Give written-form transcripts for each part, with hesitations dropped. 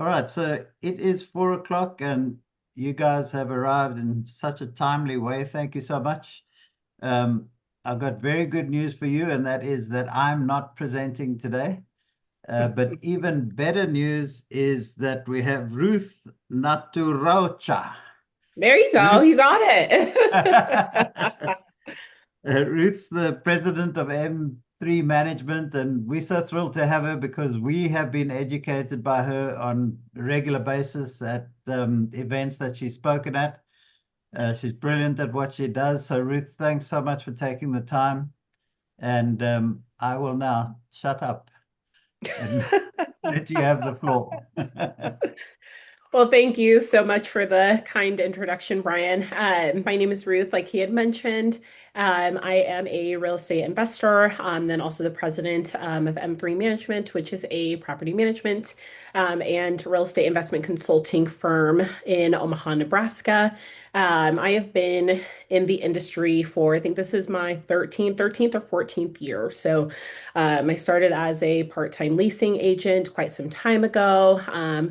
All right, so it is 4 o'clock, and you guys have arrived in such a timely way. Thank you so much. Um, I've got very good news for you, and that is that I'm not presenting today. But even better news is that we have Ruth Nwaturuocha. There you go. Ruth, You got it. Ruth's the president of M3 Management, and we're so thrilled to have her because we have been educated by her on a regular basis at events that she's spoken at. She's brilliant at what she does. So, Ruth, thanks so much for taking the time. And I will now shut up and let you have the floor. Well, thank you so much for the kind introduction, Brian. My name is Ruth, like he had mentioned. I am a real estate investor, then also the president of M3 Management, which is a property management and real estate investment consulting firm in Omaha, Nebraska. I have been in the industry for, I think this is my 13th or 14th year. So I started as a part-time leasing agent quite some time ago,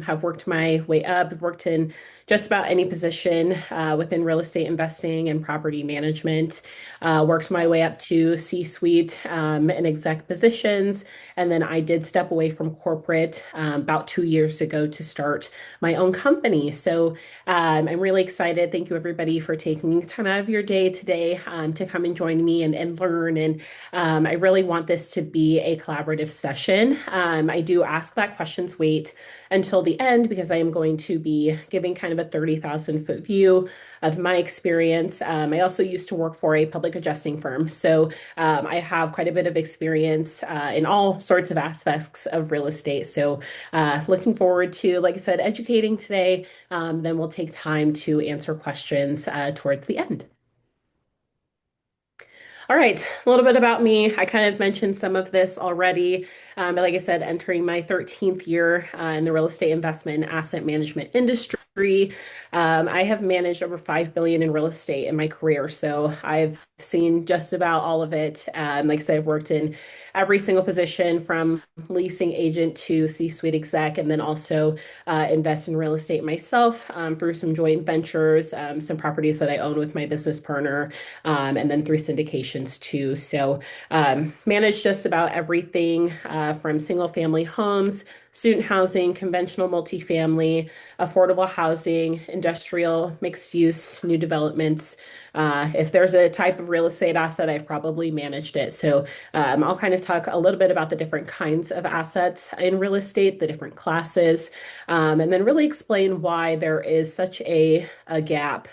have worked my way up. I've worked in just about any position within real estate investing and property management. Worked my way up to C-suite and exec positions. And then I did step away from corporate about 2 years ago to start my own company. So I'm really excited. Thank you, everybody, for taking time out of your day today to come and join me and learn. And I really want this to be a collaborative session. I do ask that questions wait until the end because I am going to be giving kind of a 30,000 foot view of my experience. I also used to work for a public adjusting firm. So I have quite a bit of experience in all sorts of aspects of real estate. So looking forward to, like I said, educating today. Then we'll take time to answer questions towards the end. All right, a little bit about me. I kind of mentioned some of this already, but like I said, entering my 13th year in the real estate investment and asset management industry. I have managed over 5 billion in real estate in my career, so I've seen just about all of it. Like I said, I've worked in every single position from leasing agent to C-suite exec, and then also invest in real estate myself through some joint ventures, some properties that I own with my business partner and then through syndications too. So manage just about everything from single family homes, student housing, conventional multifamily, affordable housing, industrial, mixed use, new developments. If there's a type of real estate asset, I've probably managed it. So I'll kind of talk a little bit about the different kinds of assets in real estate, the different classes, and then really explain why there is such a gap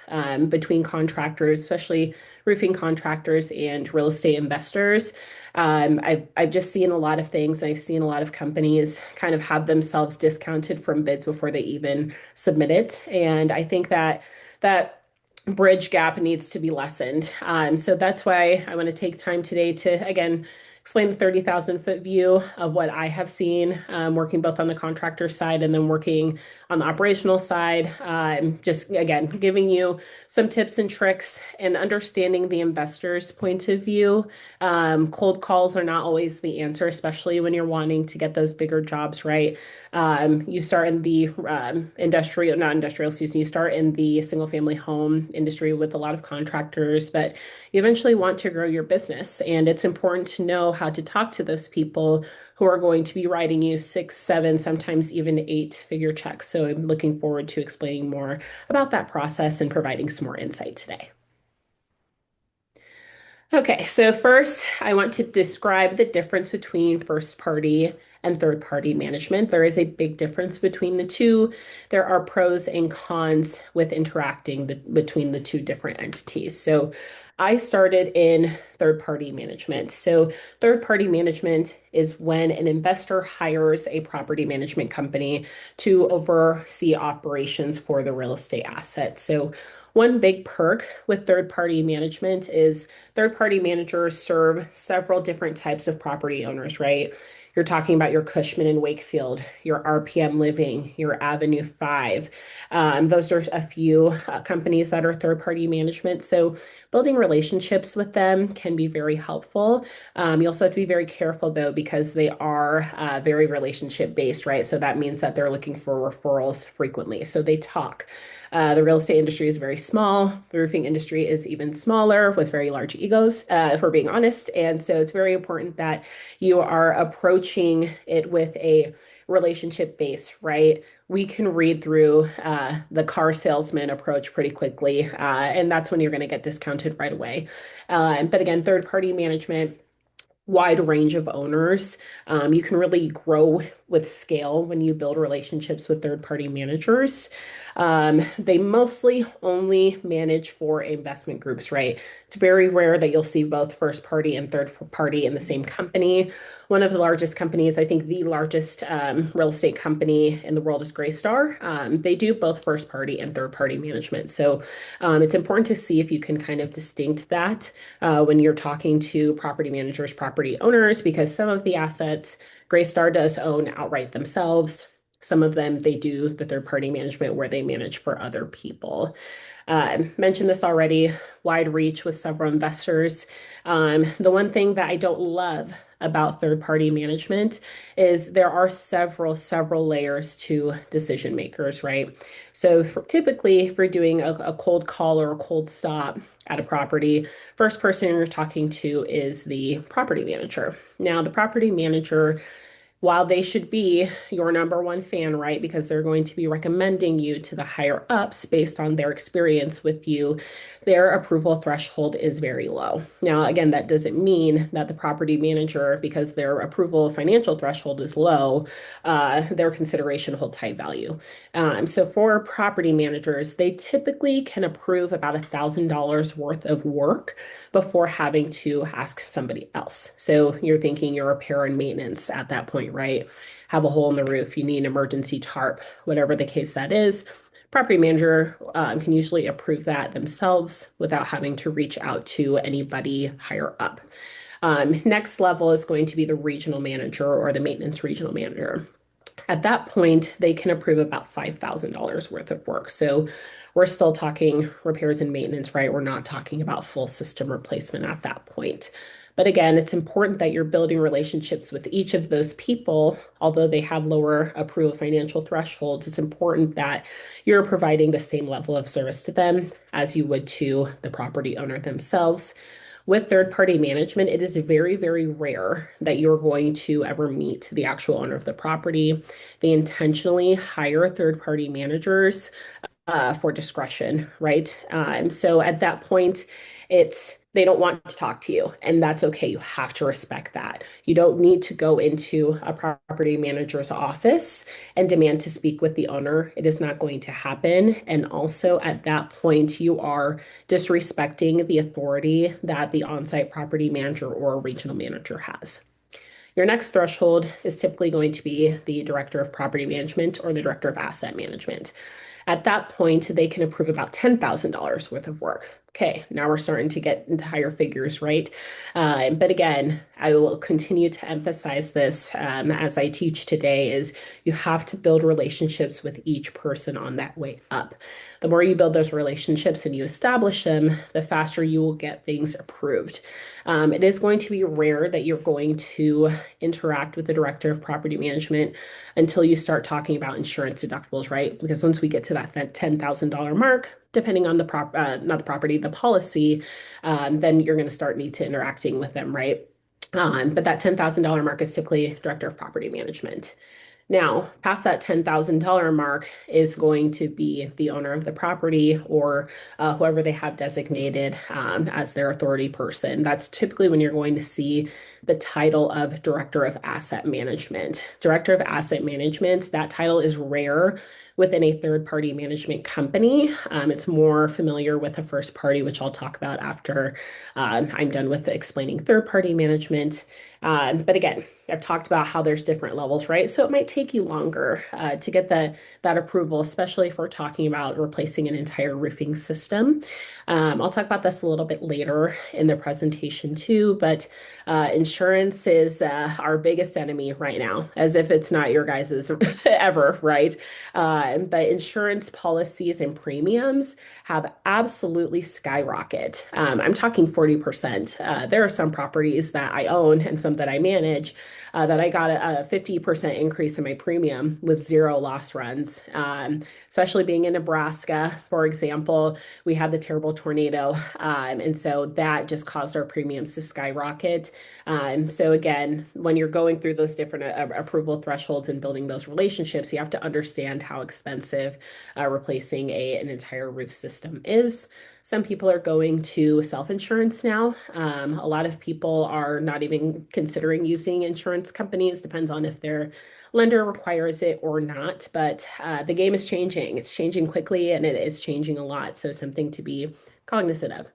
between contractors, especially roofing contractors and real estate investors. I've just seen a lot of things. I've seen a lot of companies kind of have themselves discounted from bids before they even submit it, and I think that bridge gap needs to be lessened. So that's why I want to take time today to again explain the 30,000 foot view of what I have seen working both on the contractor side and then working on the operational side. Just again, giving you some tips and tricks and understanding the investor's point of view. Cold calls are not always the answer, especially when you're wanting to get those bigger jobs, right? You start in the industrial, not industrial, excuse me, you start in the single family home industry with a lot of contractors, but you eventually want to grow your business. And it's important to know how to talk to those people who are going to be writing you six, seven, sometimes even eight-figure checks. So I'm looking forward to explaining more about that process and providing some more insight today. Okay, so first, I want to describe the difference between first party and third party management. There is a big difference between the two. There are pros and cons with interacting between the two different entities. So I started in third party management. So third party management is when an investor hires a property management company to oversee operations for the real estate asset. So one big perk with third party management is third party managers serve several different types of property owners, right? You're talking about your Cushman and Wakefield, your RPM Living, your Avenue 5. Those are a few companies that are third-party management. So building relationships with them can be very helpful. You also have to be very careful though, because they are very relationship based, right? So that means that they're looking for referrals frequently. So they talk. The real estate industry is very small. The roofing industry is even smaller with very large egos, if we're being honest. And so it's very important that you are approaching it with a relationship base, right? We can read through the car salesman approach pretty quickly, and that's when you're going to get discounted right away. But again, third party management, wide range of owners. You can really grow with scale when you build relationships with third-party managers. They mostly only manage for investment groups, right? It's very rare that you'll see both first party and third party in the same company. One of the largest companies, I think the largest real estate company in the world is Greystar. They do both first party and third party management. So it's important to see if you can kind of distinct that when you're talking to property managers, property owners, because some of the assets Greystar does own outright themselves. Some of them, they do the third-party management where they manage for other people. Mentioned this already, wide reach with several investors. The one thing that I don't love about third-party management is there are several layers to decision makers, right? So typically, if you're doing a cold call or a cold stop at a property, first person you're talking to is the property manager. Now, the property manager, while they should be your number one fan, right? Because they're going to be recommending you to the higher ups based on their experience with you, their approval threshold is very low. Now, again, that doesn't mean that the property manager, because their approval financial threshold is low, their consideration holds high value. So for property managers, they typically can approve about $1,000 worth of work before having to ask somebody else. So you're thinking your repair and maintenance at that point, right? Have a hole in the roof, you need an emergency tarp, whatever the case that is. Property manager can usually approve that themselves without having to reach out to anybody higher up. Next level is going to be the regional manager or the maintenance regional manager. At that point, they can approve about $5,000 worth of work. So we're still talking repairs and maintenance, right? We're not talking about full system replacement at that point. But again, it's important that you're building relationships with each of those people. Although they have lower approval financial thresholds, it's important that you're providing the same level of service to them as you would to the property owner themselves. With third-party management, it is very rare that you're going to ever meet the actual owner of the property. They intentionally hire third-party managers for discretion, right? So at that point, they don't want to talk to you, and that's okay. You have to respect that. You don't need to go into a property manager's office and demand to speak with the owner. It is not going to happen. And also at that point, you are disrespecting the authority that the on-site property manager or regional manager has. Your next threshold is typically going to be the director of property management or the director of asset management. At that point, they can approve about $10,000 worth of work. Okay, now we're starting to get into higher figures, right? But again, I will continue to emphasize this as I teach today is you have to build relationships with each person on that way up. The more you build those relationships and you establish them, the faster you will get things approved. It is going to be rare that you're going to interact with the director of property management until you start talking about insurance deductibles, right? Because once we get to that $10,000 mark, depending on the policy, then you're going to need to interacting with them, right? But that $10,000 mark is typically director of property management. Now, past that $10,000 mark is going to be the owner of the property or whoever they have designated as their authority person. That's typically when you're going to see the title of Director of Asset Management. Director of Asset Management, that title is rare within a third-party management company. It's more familiar with a first party, which I'll talk about after I'm done with explaining third-party management. But again, I've talked about how there's different levels, right? So it might take you longer to get that approval, especially if we're talking about replacing an entire roofing system. I'll talk about this a little bit later in the presentation too, but insurance is our biggest enemy right now, as if it's not your guys's ever, right? But insurance policies and premiums have absolutely skyrocketed. I'm talking 40%. There are some properties that I own and some that I manage that I got a 50% increase in my premium with zero loss runs. Especially being in Nebraska, for example, we had the terrible tornado. And so that just caused our premiums to skyrocket. So again, when you're going through those different approval thresholds and building those relationships, you have to understand how expensive replacing an entire roof system is. Some people are going to self-insurance now. A lot of people are not even considering using insurance companies. Depends on if their lender requires it or not. But the game is changing. It's changing quickly and it is changing a lot. So something to be cognizant of.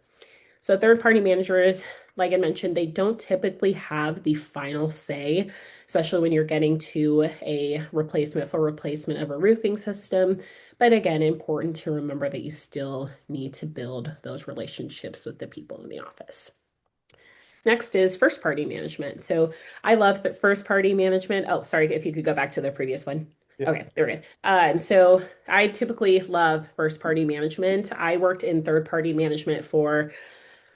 So third-party managers, like I mentioned, they don't typically have the final say, especially when you're getting to a replacement for replacement of a roofing system. But again, important to remember that you still need to build those relationships with the people in the office. Next is first-party management. So I love first-party management. Oh, sorry, if you could go back to the previous one. Yeah. Okay, there we go. So I typically love first-party management. I worked in third-party management for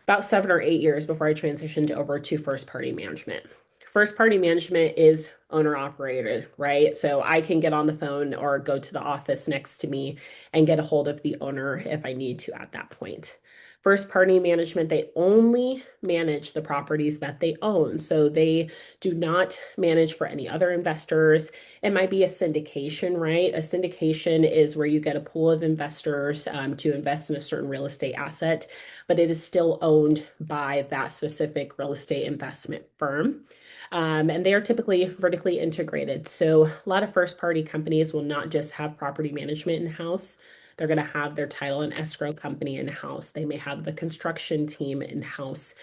about 7 or 8 years before I transitioned over to first party management. First party management is owner operated, right? So I can get on the phone or go to the office next to me and get a hold of the owner if I need to at that point. First party management, they only manage the properties that they own. So they do not manage for any other investors. It might be a syndication, right? A syndication is where you get a pool of investors to invest in a certain real estate asset, but it is still owned by that specific real estate investment firm. And they are typically vertically integrated. So a lot of first party companies will not just have property management in-house. They're going to have their title and escrow company in-house. They may have the construction team in-house.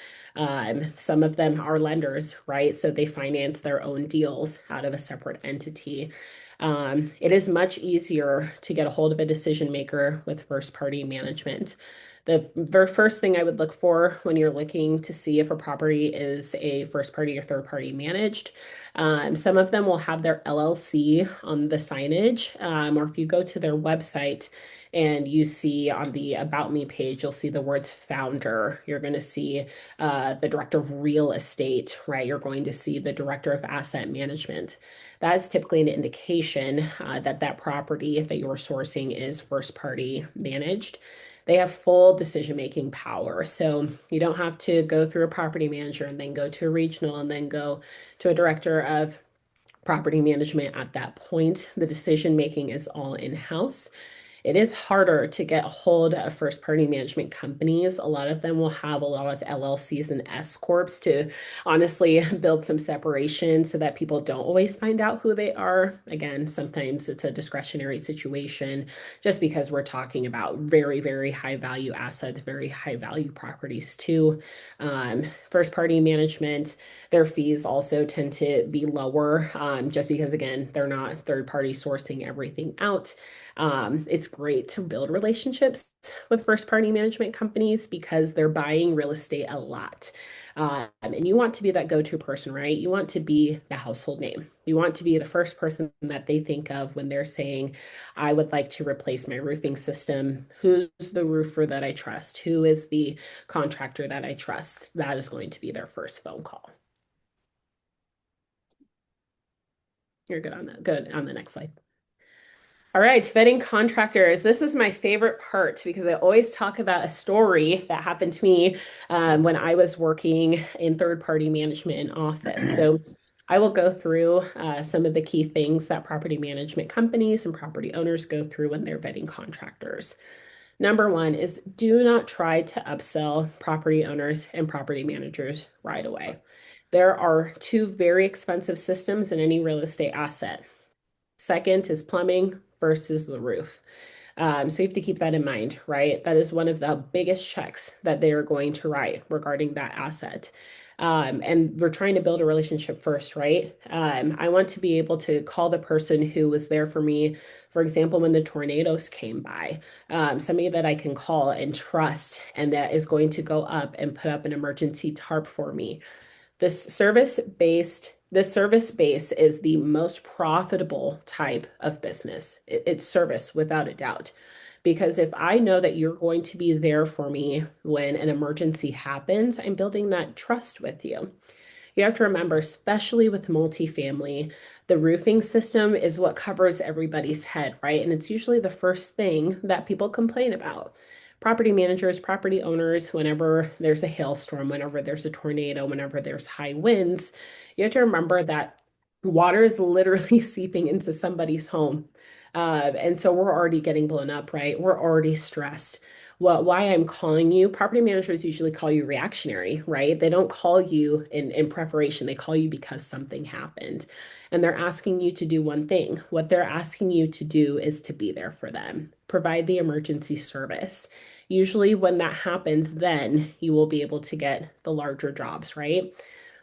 Some of them are lenders, right? So they finance their own deals out of a separate entity. It is much easier to get a hold of a decision maker with first party management. The very first thing I would look for when you're looking to see if a property is a first party or third party managed, some of them will have their LLC on the signage, or if you go to their website and you see on the About Me page, you'll see the words founder. You're going to see the director of real estate, right? You're going to see the director of asset management. That is typically an indication that that property that you're sourcing is first party managed. They have full decision-making power. So you don't have to go through a property manager and then go to a regional and then go to a director of property management at that point. The decision-making is all in-house. It is harder to get a hold of first-party management companies. A lot of them will have a lot of LLCs and S corps to honestly build some separation so that people don't always find out who they are. Again, sometimes it's a discretionary situation just because we're talking about very, very high value assets, very high value properties too. First-party management, their fees also tend to be lower just because, again, they're not third-party sourcing everything out. It's great to build relationships with first party management companies because they're buying real estate a lot. And you want to be that go-to person, right? You want to be the household name. You want to be the first person that they think of when they're saying, I would like to replace my roofing system. Who's the roofer that I trust? Who is the contractor that I trust? That is going to be their first phone call. You're good on that. Good on the next slide. All right, vetting contractors. This is my favorite part because I always talk about a story that happened to me when I was working in third-party management in office. So I will go through some of the key things that property management companies and property owners go through when they're vetting contractors. Number one is do not try to upsell property owners and property managers right away. There are two very expensive systems in any real estate asset. Second is plumbing versus the roof. So you have to keep that in mind, right? That is one of the biggest checks that they are going to write regarding that asset. And we're trying to build a relationship first, right? I want to be able to call the person who was there for me, for example, when the tornadoes came by, somebody that I can call and trust and that is going to go up and put up an emergency tarp for me. This service base is the most profitable type of business. It's service without a doubt. Because if I know that you're going to be there for me when an emergency happens, I'm building that trust with you. You have to remember, especially with multifamily, the roofing system is what covers everybody's head, right? And it's usually the first thing that people complain about. Property managers, property owners, whenever there's a hailstorm, whenever there's a tornado, whenever there's high winds, you have to remember that water is literally seeping into somebody's home. And so we're already getting blown up, right? We're already stressed. Why I'm calling you, property managers usually call you reactionary, right? They don't call you in preparation. They call you because something happened. And they're asking you to do one thing. What they're asking you to do is to be there for them, provide the emergency service. Usually when that happens, then you will be able to get the larger jobs, right?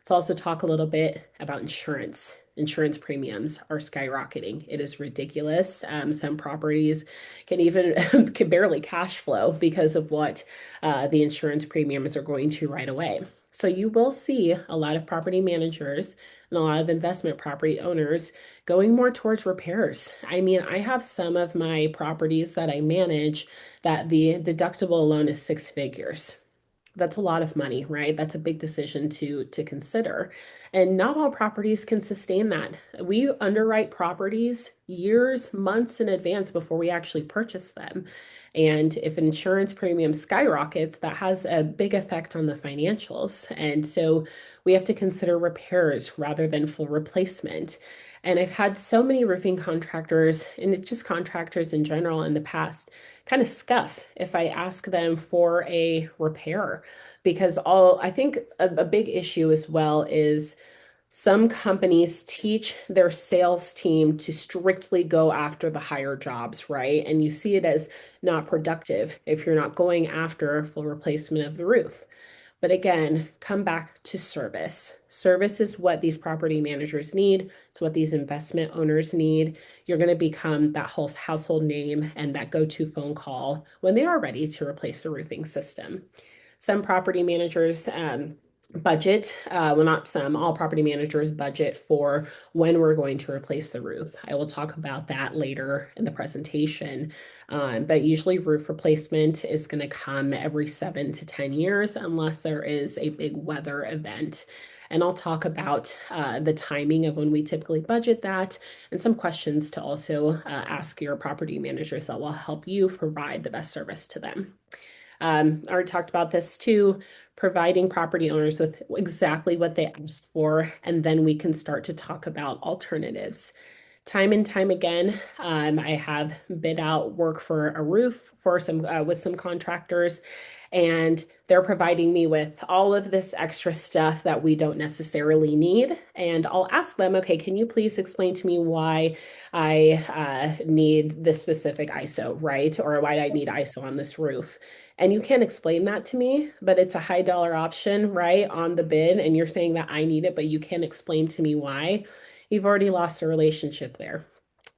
Let's also talk a little bit about insurance. Insurance premiums are skyrocketing. It is ridiculous. Some properties can barely cash flow because of what the insurance premiums are going to right away. So you will see a lot of property managers and a lot of investment property owners going more towards repairs. I mean, I have some of my properties that I manage that the deductible alone is six figures. That's a lot of money, right? That's a big decision to consider. And not all properties can sustain that. We underwrite properties years, months in advance before we actually purchase them. And if insurance premium skyrockets, that has a big effect on the financials. And so we have to consider repairs rather than full replacement. And I've had so many roofing contractors, and it's just contractors in general in the past, kind of scuff if I ask them for a repair. Because I think a big issue as well is some companies teach their sales team to strictly go after the higher jobs, right? And you see it as not productive if you're not going after full replacement of the roof. But again, come back to service. Service is what these property managers need. It's what these investment owners need. You're going to become that whole household name and that go-to phone call when they are ready to replace the roofing system. Some property managers budget, well, not some, all property managers budget for when we're going to replace the roof. I will talk about that later in the presentation. But usually roof replacement is going to come every 7 to 10 years unless there is a big weather event. And I'll talk about the timing of when we typically budget that and some questions to also ask your property managers that will help you provide the best service to them. I already talked about this too, providing property owners with exactly what they asked for, and then we can start to talk about alternatives. Time and time again, I have bid out work for a roof for some with some contractors, and they're providing me with all of this extra stuff that we don't necessarily need. And I'll ask them, okay, can you please explain to me why I need this specific ISO, right? Or why I need ISO on this roof? And you can't explain that to me, but it's a high dollar option, right, on the bid. And you're saying that I need it, but you can't explain to me why. You've already lost a relationship there.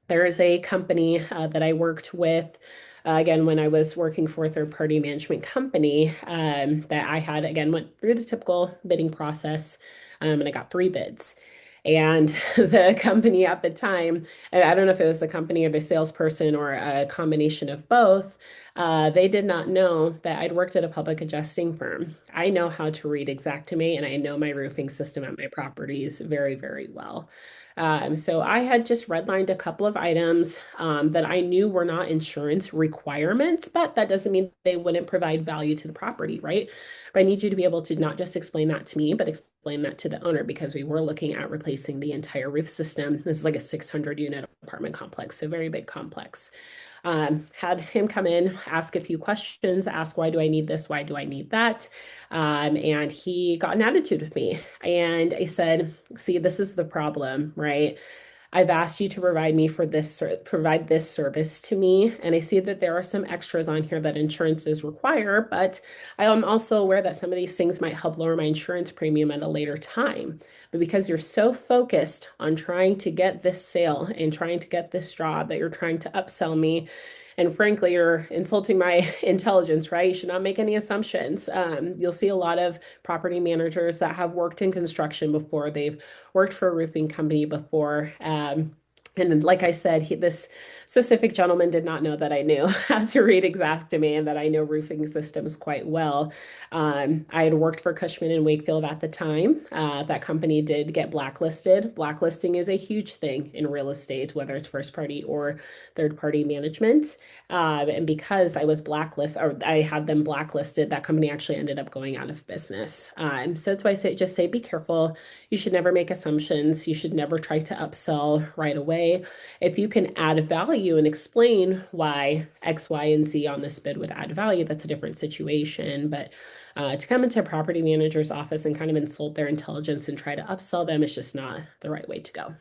There is a company that I worked with, again, when I was working for a third-party management company that I had, again, went through the typical bidding process, and I got 3 bids. And the company at the time, I don't know if it was the company or the salesperson or a combination of both, they did not know that I'd worked at a public adjusting firm. I know how to read Xactimate, and I know my roofing system at my properties very, very well. So I had just redlined a couple of items that I knew were not insurance requirements, but that doesn't mean they wouldn't provide value to the property, right? But I need you to be able to not just explain that to me, but explain that to the owner because we were looking at replacing the entire roof system. This is like a 600 unit apartment complex, so very big complex. Had him come in, ask a few questions, ask why do I need this? Why do I need that? And he got an attitude with me. And I said, see, this is the problem, right? I've asked you to provide this service to me, and I see that there are some extras on here that insurances require, but I am also aware that some of these things might help lower my insurance premium at a later time. But because you're so focused on trying to get this sale and trying to get this job that you're trying to upsell me, and frankly, you're insulting my intelligence, right? You should not make any assumptions. You'll see a lot of property managers that have worked in construction before. They've worked for a roofing company before. And like I said, this specific gentleman did not know that I knew how to read Xactimate and that I know roofing systems quite well. I had worked for Cushman and Wakefield at the time. That company did get blacklisted. Blacklisting is a huge thing in real estate, whether it's first party or third party management. And because I was blacklisted, or I had them blacklisted, that company actually ended up going out of business. So that's why I say, just say, be careful. You should never make assumptions. You should never try to upsell right away. If you can add value and explain why X, Y, and Z on this bid would add value, that's a different situation. But to come into a property manager's office and kind of insult their intelligence and try to upsell them is just not the right way to go.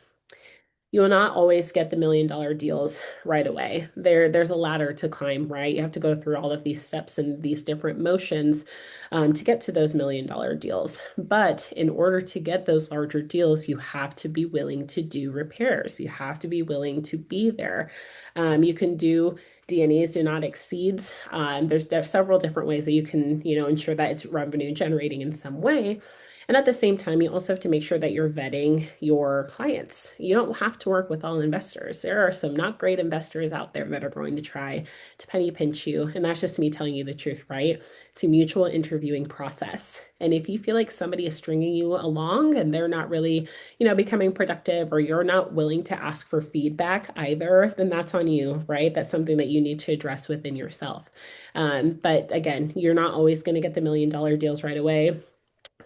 You will not always get the $1 million deals right away. There's a ladder to climb, right? You have to go through all of these steps and these different motions to get to those $1 million deals. But in order to get those larger deals, you have to be willing to do repairs. You have to be willing to be there. You can do D&Es, do not exceeds. There's several different ways that you can, ensure that it's revenue generating in some way. And at the same time, you also have to make sure that you're vetting your clients. You don't have to work with all investors. There are some not great investors out there that are going to try to penny pinch you. And that's just me telling you the truth, right? It's a mutual interviewing process. And if you feel like somebody is stringing you along and they're not really, becoming productive, or you're not willing to ask for feedback either, then that's on you, right? That's something that you need to address within yourself. But again, you're not always going to get the $1 million deals right away.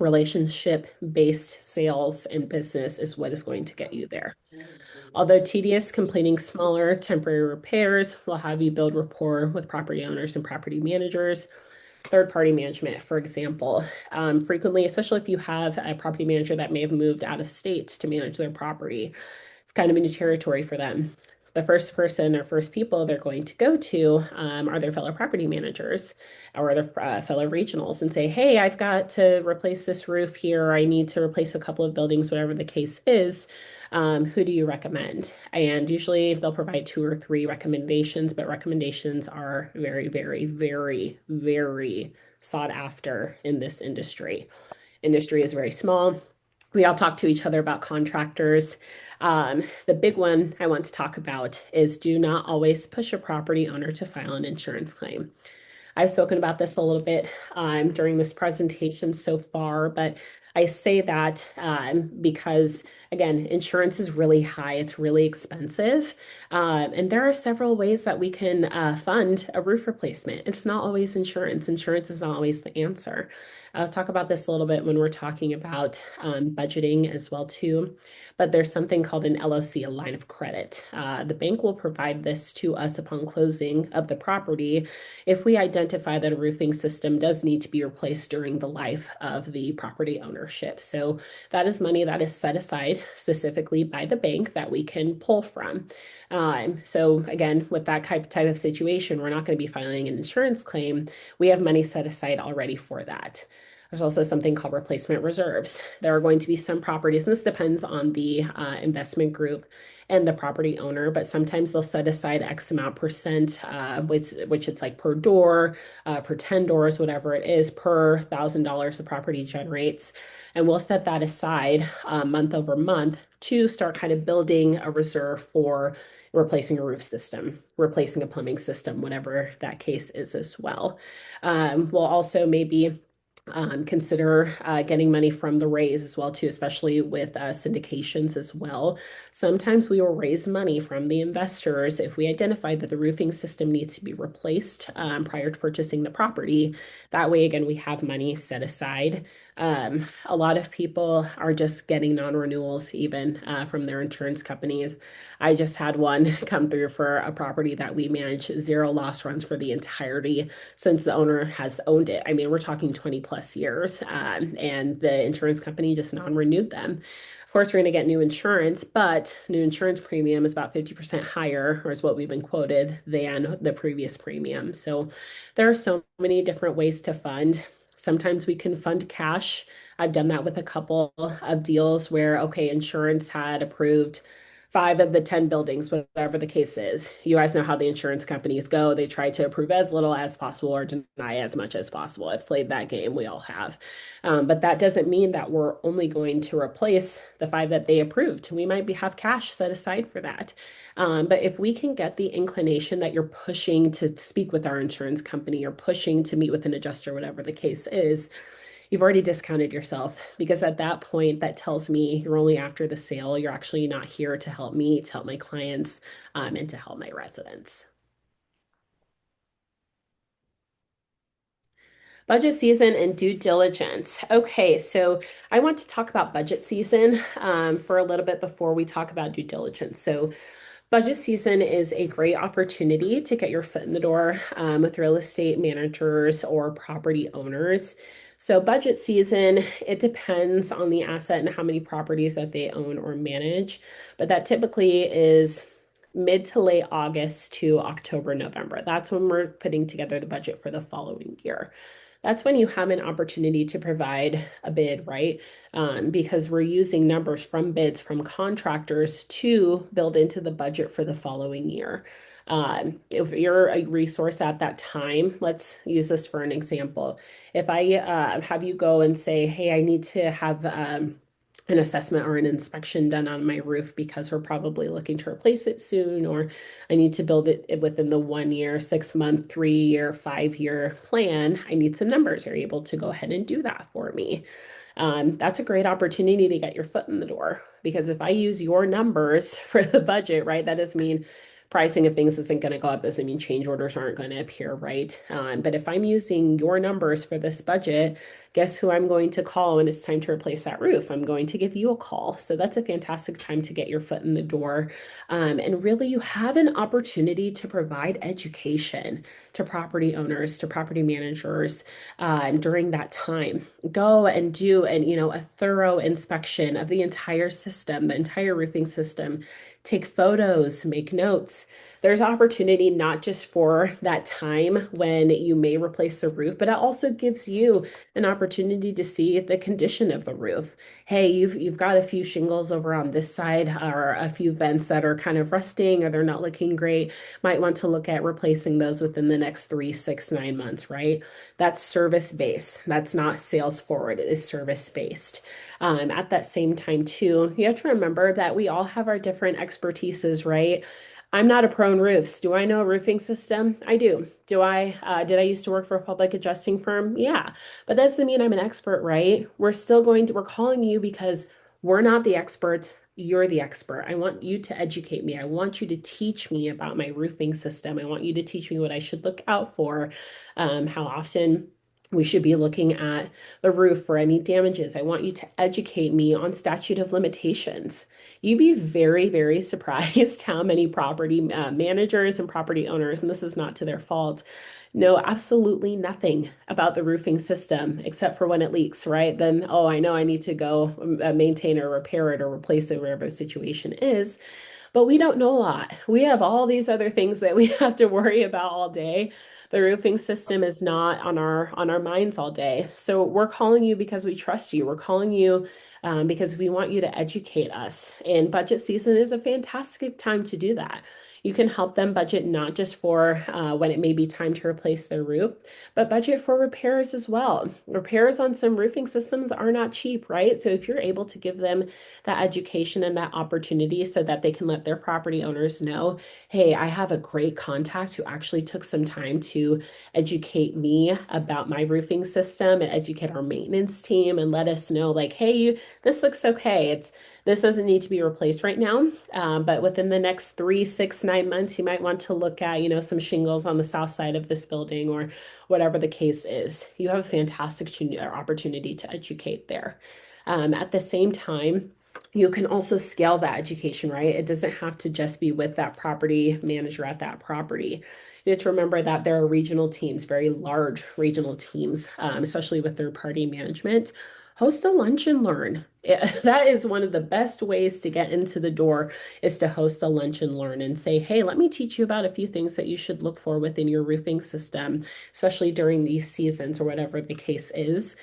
Relationship-based sales and business is what is going to get you there. Although tedious, completing smaller temporary repairs will have you build rapport with property owners and property managers. Third-party management, for example, frequently, especially if you have a property manager that may have moved out of state to manage their property, it's kind of a new territory for them. The first person or first people they're going to go to are their fellow property managers or their fellow regionals and say, hey, I've got to replace this roof here. I need to replace a couple of buildings, whatever the case is. Who do you recommend? And usually they'll provide 2 or 3 recommendations, but recommendations are very, very, very, very sought after in this industry. Industry is very small. We all talk to each other about contractors. The big one I want to talk about is do not always push a property owner to file an insurance claim. I've spoken about this a little bit during this presentation so far, but I say that because, again, insurance is really high. It's really expensive. And there are several ways that we can fund a roof replacement. It's not always insurance. Insurance is not always the answer. I'll talk about this a little bit when we're talking about budgeting as well, too. But there's something called an LOC, a line of credit. The bank will provide this to us upon closing of the property if we identify that a roofing system does need to be replaced during the life of the property ownership. So that is money that is set aside specifically by the bank that we can pull from. So again, with that type of situation, we're not going to be filing an insurance claim. We have money set aside already for that. There's also something called replacement reserves. There are going to be some properties, and this depends on the investment group and the property owner, but sometimes they'll set aside X amount percent, which it's like per door, per 10 doors, whatever it is, per $1,000 the property generates. And we'll set that aside month over month to start kind of building a reserve for replacing a roof system, replacing a plumbing system, whatever that case is as well. We'll also maybe consider getting money from the raise as well too, especially with syndications as well. Sometimes we will raise money from the investors if we identify that the roofing system needs to be replaced prior to purchasing the property. That way, again, we have money set aside. A lot of people are just getting non-renewals even from their insurance companies. I just had one come through for a property that we manage 0 loss runs for the entirety since the owner has owned it. I mean, we're talking 20+ plus years, and the insurance company just non-renewed them. Of course, we're going to get new insurance, but new insurance premium is about 50% higher, or is what we've been quoted, than the previous premium. So there are so many different ways to fund. Sometimes we can fund cash. I've done that with a couple of deals where, okay, insurance had approved 5 of the 10 buildings, whatever the case is. You guys know how the insurance companies go. They try to approve as little as possible or deny as much as possible. I've played that game. We all have. But that doesn't mean that we're only going to replace the 5 that they approved. We might have cash set aside for that. But if we can get the inclination that you're pushing to speak with our insurance company or pushing to meet with an adjuster, whatever the case is, you've already discounted yourself, because at that point, that tells me you're only after the sale. You're actually not here to help me, to help my clients, and to help my residents. Budget season and due diligence. Okay, so I want to talk about budget season for a little bit before we talk about due diligence. So budget season is a great opportunity to get your foot in the door with real estate managers or property owners. So budget season, it depends on the asset and how many properties that they own or manage, but that typically is mid to late August to October, November. That's when we're putting together the budget for the following year. That's when you have an opportunity to provide a bid, right? Because we're using numbers from bids from contractors to build into the budget for the following year. If you're a resource at that time, let's use this for an example. If I have you go and say, hey, I need to have an assessment or an inspection done on my roof because we're probably looking to replace it soon, or I need to build it within the 1 year, 6 month, 3 year, 5 year plan. I need some numbers. Are you able to go ahead and do that for me? That's a great opportunity to get your foot in the door, because if I use your numbers for the budget, right, that doesn't mean pricing of things isn't going to go up, doesn't mean change orders aren't going to appear, right? But if I'm using your numbers for this budget, guess who I'm going to call when it's time to replace that roof? I'm going to give you a call. So that's a fantastic time to get your foot in the door. And really, you have an opportunity to provide education to property owners, to property managers during that time. Go and do a thorough inspection of the entire system, the entire roofing system. Take photos, make notes. There's opportunity not just for that time when you may replace the roof, but it also gives you an opportunity to see the condition of the roof. Hey, you've got a few shingles over on this side, or a few vents that are kind of rusting, or they're not looking great. Might want to look at replacing those within the next 3, 6, 9 months, right? That's service-based. That's not sales forward. It is service-based. At that same time, too, you have to remember that we all have our different expertises, right? I'm not a pro in roofs. Do I know a roofing system? I do. Did I used to work for a public adjusting firm? Yeah. But that doesn't mean I'm an expert, right? We're calling you because we're not the experts. You're the expert. I want you to educate me. I want you to teach me about my roofing system. I want you to teach me what I should look out for, how often we should be looking at the roof for any damages. I want you to educate me on statute of limitations. You'd be very, very surprised how many property managers and property owners, and this is not to their fault, know absolutely nothing about the roofing system except for when it leaks, right? Then, oh, I know I need to go maintain or repair it or replace it, whatever the situation is. But we don't know a lot. We have all these other things that we have to worry about all day. The roofing system is not on our minds all day. So we're calling you because we trust you. We're calling you because we want you to educate us. And budget season is a fantastic time to do that. You can help them budget not just for when it may be time to replace their roof, but budget for repairs as well. Repairs on some roofing systems are not cheap, right? So if you're able to give them that education and that opportunity so that they can let their property owners know, hey, I have a great contact who actually took some time to educate me about my roofing system and educate our maintenance team and let us know, like, hey, this looks okay. This doesn't need to be replaced right now, but within the next 3, 6, 9 months, you might want to look at, some shingles on the south side of this building or whatever the case is. You have a fantastic opportunity to educate there. At the same time, you can also scale that education, right? It doesn't have to just be with that property manager at that property. You have to remember that there are regional teams, very large regional teams, especially with third-party management. Host a lunch and learn. That is one of the best ways to get into the door is to host a lunch and learn and say, hey, let me teach you about a few things that you should look for within your roofing system, especially during these seasons or whatever the case is.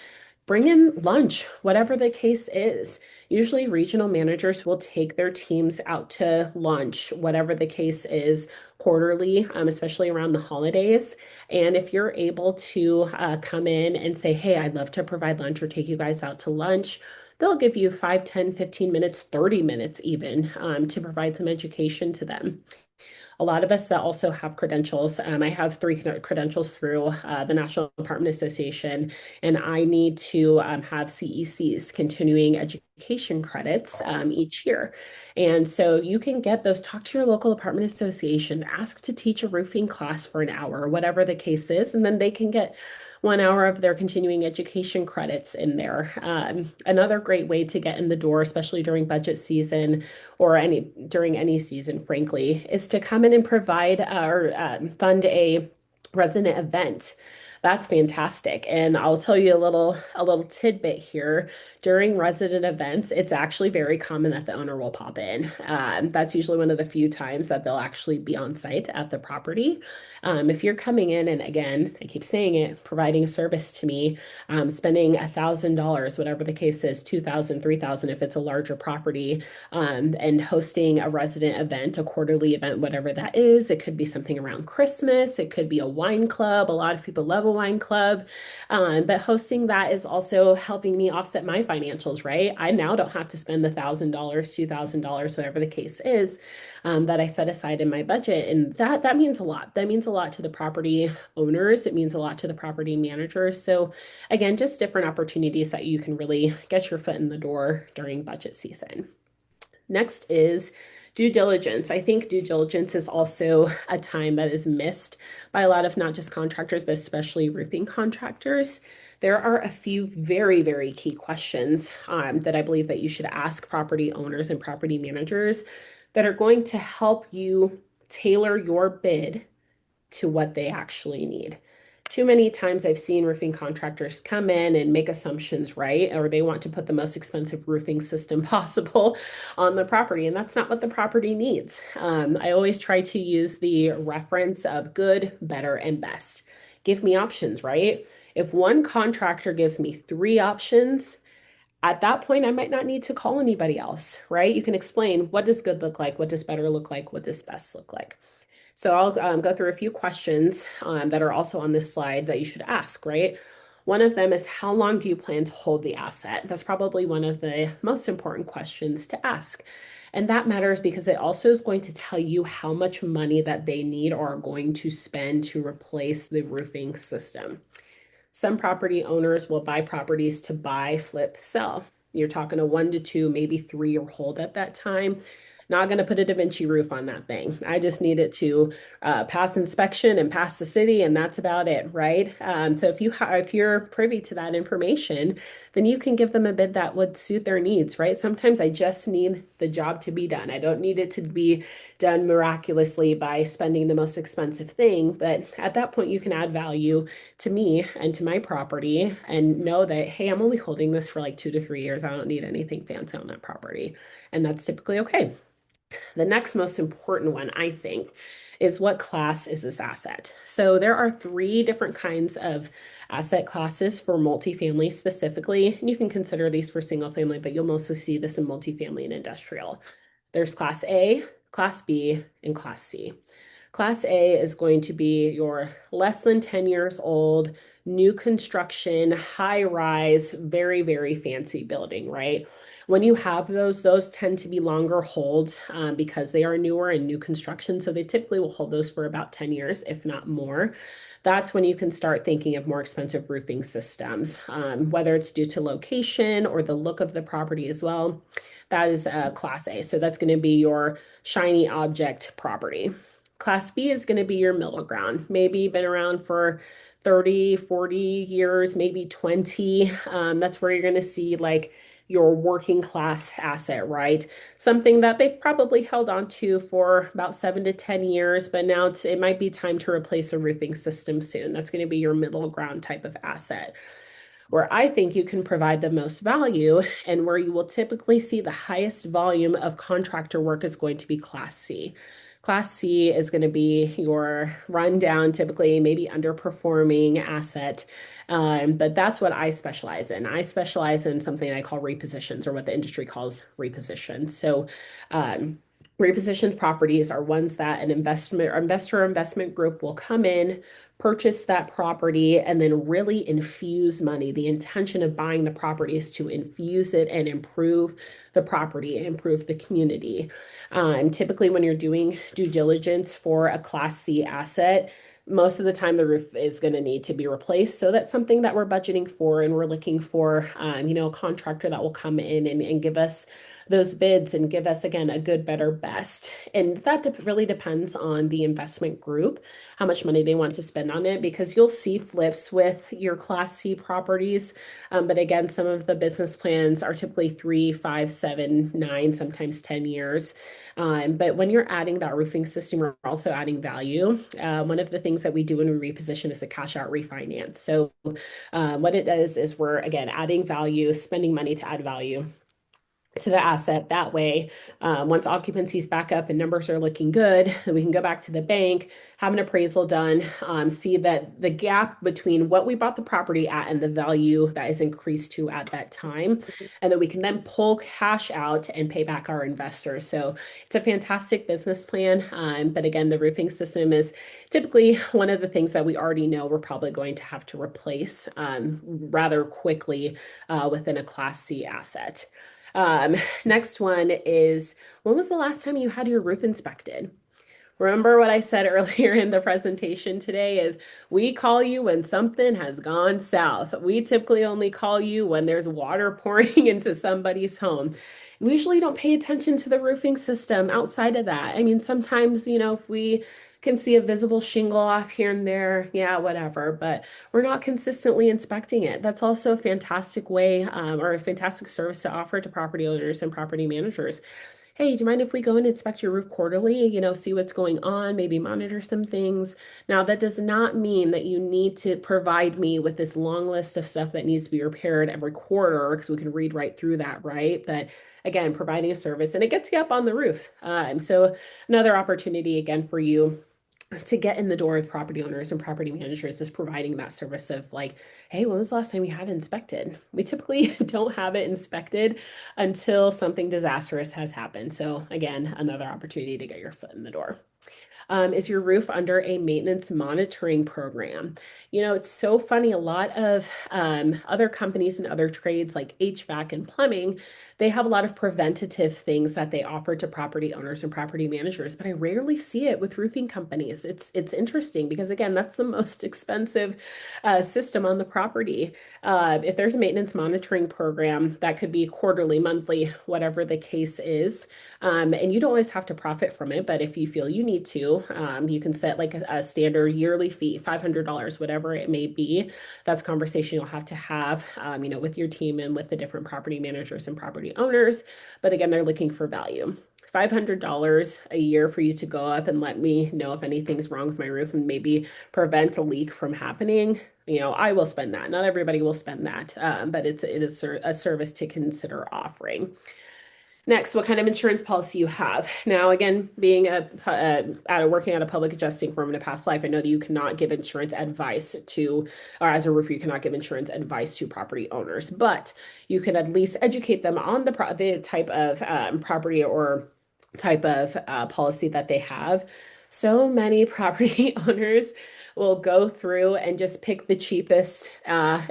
Bring in lunch, whatever the case is. Usually, regional managers will take their teams out to lunch, whatever the case is, quarterly, especially around the holidays. And if you're able to come in and say, hey, I'd love to provide lunch or take you guys out to lunch, they'll give you 5, 10, 15 minutes, 30 minutes even to provide some education to them. A lot of us that also have credentials. I have 3 credentials through the National Apartment Association, and I need to have CECs, continuing education credits, each year. And so you can get those, talk to your local apartment association, ask to teach a roofing class for an hour, whatever the case is, and then they can get 1 hour of their continuing education credits in there. Another great way to get in the door, especially during budget season or during any season, frankly, is to come in and provide or fund a resident event. That's fantastic. And I'll tell you a little tidbit here. During resident events, it's actually very common that the owner will pop in. That's usually one of the few times that they'll actually be on site at the property. If you're coming in and again, I keep saying it, providing a service to me, spending $1,000, whatever the case is, 2,000, 3,000 if it's a larger property, and hosting a resident event, a quarterly event, whatever that is. It could be something around Christmas. It could be a wine club. A lot of people love a wine club. But hosting that is also helping me offset my financials, right? I now don't have to spend the $1,000, $2,000, whatever the case is, that I set aside in my budget. And that means a lot. That means a lot to the property owners. It means a lot to the property managers. So again, just different opportunities that you can really get your foot in the door during budget season. Next is due diligence. I think due diligence is also a time that is missed by a lot of not just contractors, but especially roofing contractors. There are a few very, very key questions that I believe that you should ask property owners and property managers that are going to help you tailor your bid to what they actually need. Too many times I've seen roofing contractors come in and make assumptions, right? Or they want to put the most expensive roofing system possible on the property, and that's not what the property needs. I always try to use the reference of good, better, and best. Give me options, right? If one contractor gives me 3 options, at that point, I might not need to call anybody else, right? You can explain, what does good look like? What does better look like? What does best look like? So I'll go through a few questions that are also on this slide that you should ask, right? One of them is, how long do you plan to hold the asset? That's probably one of the most important questions to ask. And that matters because it also is going to tell you how much money that they need or are going to spend to replace the roofing system. Some property owners will buy properties to buy, flip, sell. You're talking a 1 to 2, maybe 3-year hold at that time. Not going to put a Da Vinci roof on that thing. I just need it to pass inspection and pass the city, and that's about it, right? So if you're privy to that information, then you can give them a bid that would suit their needs, right? Sometimes I just need the job to be done. I don't need it to be done miraculously by spending the most expensive thing, but at that point, you can add value to me and to my property and know that, hey, I'm only holding this for like 2 to 3 years. I don't need anything fancy on that property, and that's typically okay. The next most important one, I think, is what class is this asset? So there are 3 different kinds of asset classes for multifamily specifically. And you can consider these for single family, but you'll mostly see this in multifamily and industrial. There's Class A, Class B, and Class C. Class A is going to be your less than 10 years old, new construction, high rise, very, very fancy building, right? When you have those tend to be longer holds because they are newer and new construction. So they typically will hold those for about 10 years, if not more. That's when you can start thinking of more expensive roofing systems, whether it's due to location or the look of the property as well. That is Class A. So that's going to be your shiny object property. Class B is going to be your middle ground, maybe been around for 30, 40 years, maybe 20. That's where you're going to see like your working class asset, right? Something that they've probably held on to for about 7 to 10 years, but now it might be time to replace a roofing system soon. That's going to be your middle ground type of asset. Where I think you can provide the most value and where you will typically see the highest volume of contractor work is going to be Class C. Class C is going to be your rundown, typically maybe underperforming asset. But that's what I specialize in. I specialize in something I call repositions, or what the industry calls repositions. So, repositioned properties are ones that an investor or investment group will come in, purchase that property, and then really infuse money. The intention of buying the property is to infuse it and improve the property, improve the community. Typically, when you're doing due diligence for a Class C asset, most of the time the roof is going to need to be replaced. So that's something that we're budgeting for, and we're looking for, a contractor that will come in and give us those bids and give us, again, a good, better, best. And that really depends on the investment group, how much money they want to spend on it, because you'll see flips with your Class C properties. But again, some of the business plans are typically 3, 5, 7, 9, sometimes 10 years. But when you're adding that roofing system, you're also adding value. One of the things that we do when we reposition is a cash out refinance. So what it does is we're, again, adding value, spending money to add value to the asset. That way, once occupancy is back up and numbers are looking good, we can go back to the bank, have an appraisal done, see that the gap between what we bought the property at and the value that is increased to at that time. And then we can then pull cash out and pay back our investors. So it's a fantastic business plan. But again, the roofing system is typically one of the things that we already know we're probably going to have to replace rather quickly within a Class C asset. Next one is, when was the last time you had your roof inspected? Remember what I said earlier in the presentation today is we call you when something has gone south. We typically only call you when there's water pouring into somebody's home. We usually don't pay attention to the roofing system outside of that. I mean, sometimes, if we can see a visible shingle off here and there, yeah, whatever, but we're not consistently inspecting it. That's also a fantastic way or a fantastic service to offer to property owners and property managers. Hey, do you mind if we go and inspect your roof quarterly, see what's going on, maybe monitor some things? Now, that does not mean that you need to provide me with this long list of stuff that needs to be repaired every quarter, because we can read right through that, right? But again, providing a service, and it gets you up on the roof. So another opportunity, again, for you to get in the door with property owners and property managers is providing that service of like, hey, when was the last time you had it inspected? We typically don't have it inspected until something disastrous has happened. So again, another opportunity to get your foot in the door. Is your roof under a maintenance monitoring program? It's so funny. A lot of other companies and other trades like HVAC and plumbing, they have a lot of preventative things that they offer to property owners and property managers, but I rarely see it with roofing companies. It's interesting because, again, that's the most expensive system on the property. If there's a maintenance monitoring program, that could be quarterly, monthly, whatever the case is. And you don't always have to profit from it, but if you feel you need to, you can set like a standard yearly fee, $500, whatever it may be. That's a conversation you'll have to have, with your team and with the different property managers and property owners. But again, they're looking for value. $500 a year for you to go up and let me know if anything's wrong with my roof and maybe prevent a leak from happening. I will spend that. Not everybody will spend that, but it is a service to consider offering. Next, what kind of insurance policy you have. Now, again, being working at a public adjusting firm in a past life, I know that you cannot give insurance advice or as a roofer, you cannot give insurance advice to property owners, but you can at least educate them on the type of property or type of policy that they have. So many property owners will go through and just pick the cheapest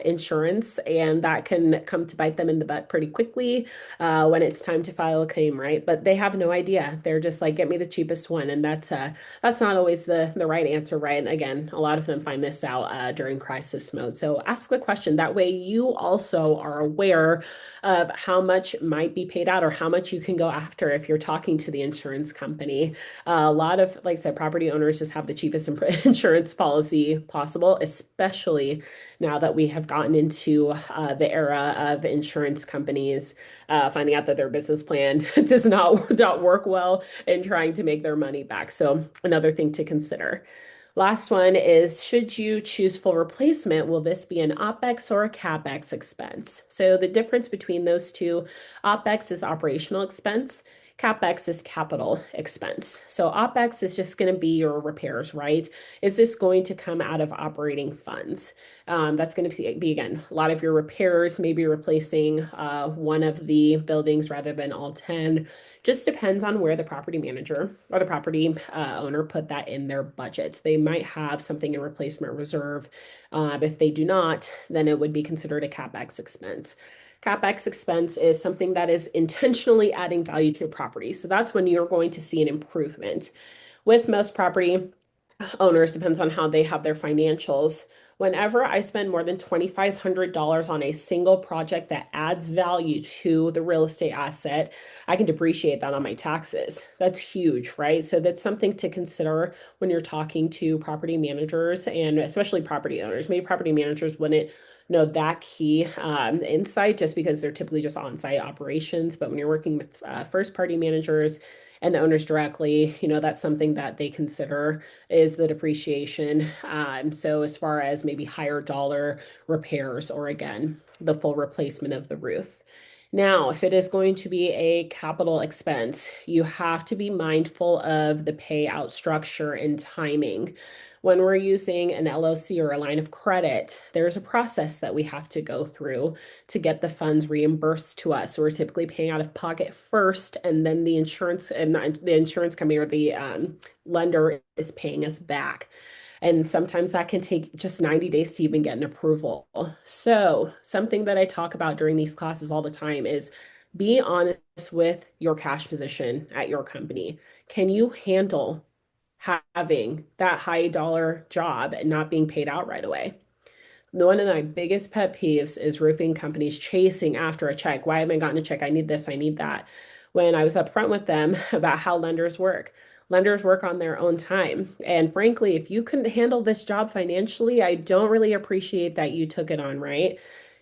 insurance, and that can come to bite them in the butt pretty quickly when it's time to file a claim, right? But they have no idea. They're just like, get me the cheapest one, and that's not always the right answer, right? And again, a lot of them find this out during crisis mode. So ask the question. That way, you also are aware of how much might be paid out or how much you can go after if you're talking to the insurance company. A lot of, like I said, property owners just have the cheapest insurance policy salesy possible, especially now that we have gotten into the era of insurance companies finding out that their business plan does not work well and trying to make their money back. So another thing to consider. Last one is, should you choose full replacement, will this be an OpEx or a CapEx expense? So the difference between those two, OpEx is operational expense, CapEx is capital expense. So OpEx is just going to be your repairs, right? Is this going to come out of operating funds? That's going to be, again, a lot of your repairs, maybe replacing one of the buildings rather than all 10. Just depends on where the property manager or the property owner put that in their budget. They might have something in replacement reserve. If they do not, then it would be considered a CapEx expense. CapEx expense is something that is intentionally adding value to a property. So that's when you're going to see an improvement. With most property owners, depends on how they have their financials. Whenever I spend more than $2,500 on a single project that adds value to the real estate asset, I can depreciate that on my taxes. That's huge, right? So that's something to consider when you're talking to property managers and especially property owners. Maybe property managers wouldn't know that key insight just because they're typically just on-site operations. But when you're working with first-party managers and the owners directly, that's something that they consider is the depreciation. So as far as maybe higher dollar repairs or again, the full replacement of the roof. Now, if it is going to be a capital expense, you have to be mindful of the payout structure and timing. When we're using an LLC or a line of credit, there's a process that we have to go through to get the funds reimbursed to us. So we're typically paying out of pocket first, and then the insurance company or the lender is paying us back. And sometimes that can take just 90 days to even get an approval. So something that I talk about during these classes all the time is be honest with your cash position at your company. Can you handle having that high dollar job and not being paid out right away? One of my biggest pet peeves is roofing companies chasing after a check. Why haven't I gotten a check? I need this, I need that. When I was upfront with them about how lenders work on their own time. And frankly, if you couldn't handle this job financially, I don't really appreciate that you took it on, right?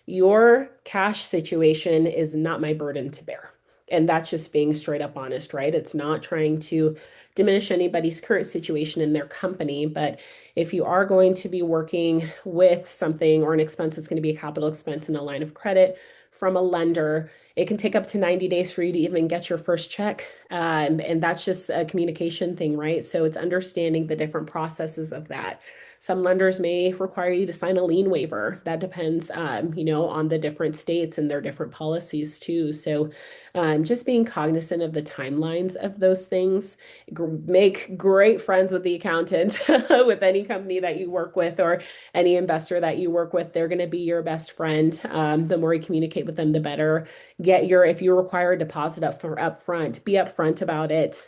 Your cash situation is not my burden to bear. And that's just being straight up honest, right? It's not trying to diminish anybody's current situation in their company. But if you are going to be working with something or an expense that's going to be a capital expense in a line of credit from a lender, it can take up to 90 days for you to even get your first check. And that's just a communication thing, right? So it's understanding the different processes of that. Some lenders may require you to sign a lien waiver. That depends, on the different states and their different policies too. So just being cognizant of the timelines of those things. Make great friends with the accountant, with any company that you work with or any investor that you work with. They're going to be your best friend. The more you communicate with them, the better. If you require a deposit up front, be upfront about it.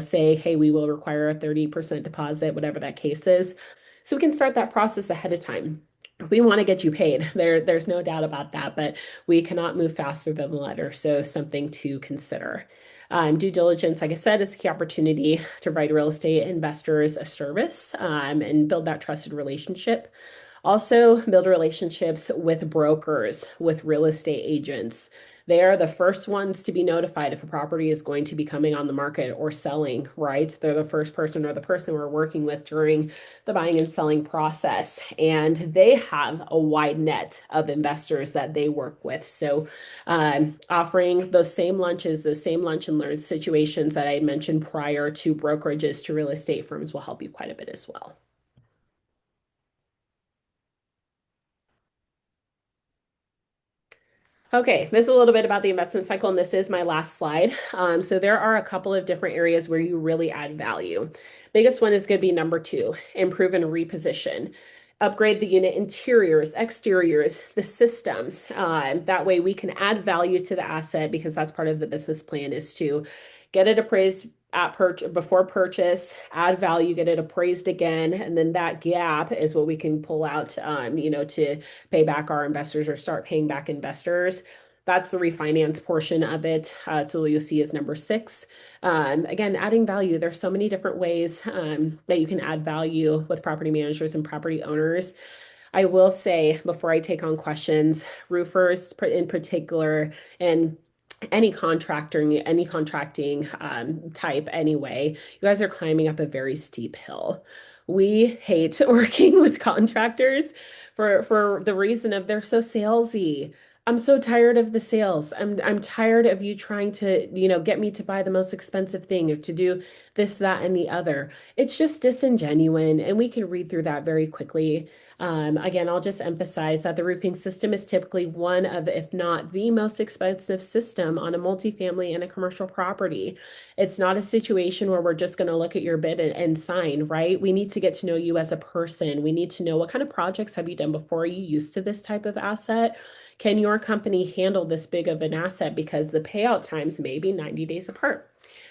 Say, hey, we will require a 30% deposit, whatever that case is. So we can start that process ahead of time. We want to get you paid. There's no doubt about that, but we cannot move faster than the letter. So something to consider. Due diligence, like I said, is a key opportunity to provide real estate investors a service and build that trusted relationship. Also, build relationships with brokers, with real estate agents. They are the first ones to be notified if a property is going to be coming on the market or selling, right? They're the first person or the person we're working with during the buying and selling process. And they have a wide net of investors that they work with. So offering those same lunches, those same lunch and learn situations that I mentioned prior to brokerages to real estate firms will help you quite a bit as well. Okay, this is a little bit about the investment cycle, and this is my last slide. So there are a couple of different areas where you really add value. Biggest one is going to be number 2, improve and reposition. Upgrade the unit interiors, exteriors, the systems. That way we can add value to the asset because that's part of the business plan is to get it appraised before purchase, add value, get it appraised again, and then that gap is what we can pull out, to pay back our investors or start paying back investors. That's the refinance portion of it. So you'll see is number six. Again, adding value. There's so many different ways that you can add value with property managers and property owners. I will say before I take on questions, roofers in particular, and any contracting type anyway, you guys are climbing up a very steep hill. We hate working with contractors for the reason of they're so salesy. I'm so tired of the sales. I'm tired of you trying to, get me to buy the most expensive thing or to do this, that, and the other. It's just disingenuine, and we can read through that very quickly. Again, I'll just emphasize that the roofing system is typically one of, if not the most expensive system on a multifamily and a commercial property. It's not a situation where we're just going to look at your bid and sign, right? We need to get to know you as a person. We need to know what kind of projects have you done before. Are you used to this type of asset? Can your company handle this big of an asset? Because the payout times may be 90 days apart.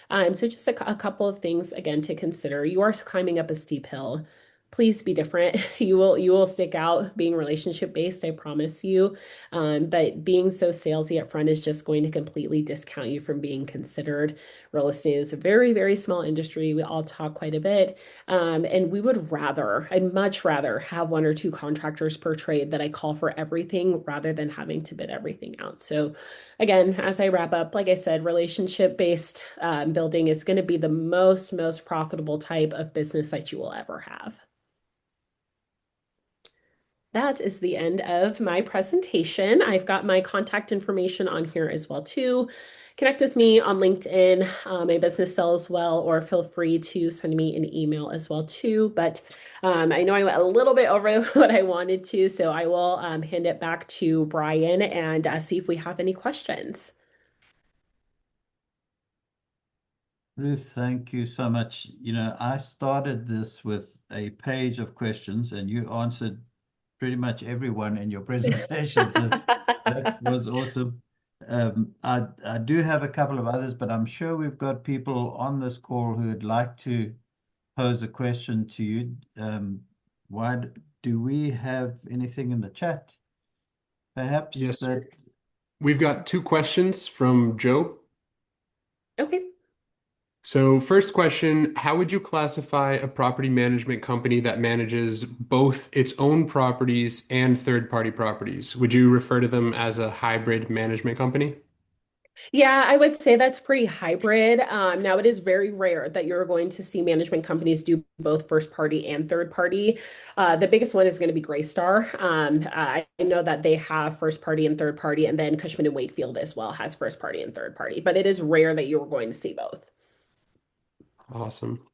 So just a couple of things again to consider. You are climbing up a steep hill. Please be different. You will stick out being relationship based, I promise you. But being so salesy up front is just going to completely discount you from being considered. Real estate is a very, very small industry. We all talk quite a bit. And I'd much rather have one or two contractors per trade that I call for everything rather than having to bid everything out. So again, as I wrap up, like I said, relationship-based building is going to be the most profitable type of business that you will ever have. That is the end of my presentation. I've got my contact information on here as well too. Connect with me on LinkedIn. My business sells well, or feel free to send me an email as well too. But I know I went a little bit over what I wanted to, so I will hand it back to Brian and see if we have any questions. Ruth, thank you so much. I started this with a page of questions, and you answered pretty much everyone in your presentation. So that was awesome. I do have a couple of others, but I'm sure we've got people on this call who would like to pose a question to you. Why do we have anything in the chat? Perhaps Yes, that. we've got two questions from Joe. Okay. So, first question, how would you classify a property management company that manages both its own properties and third-party properties? Would you refer to them as a hybrid management company? Yeah, I would say that's pretty hybrid. Now, it is very rare that you're going to see management companies do both first party and third party. The biggest one is going to be Greystar. I know that they have first party and third party, and then Cushman and Wakefield as well has first party and third party, but it is rare that you're going to see both. Awesome.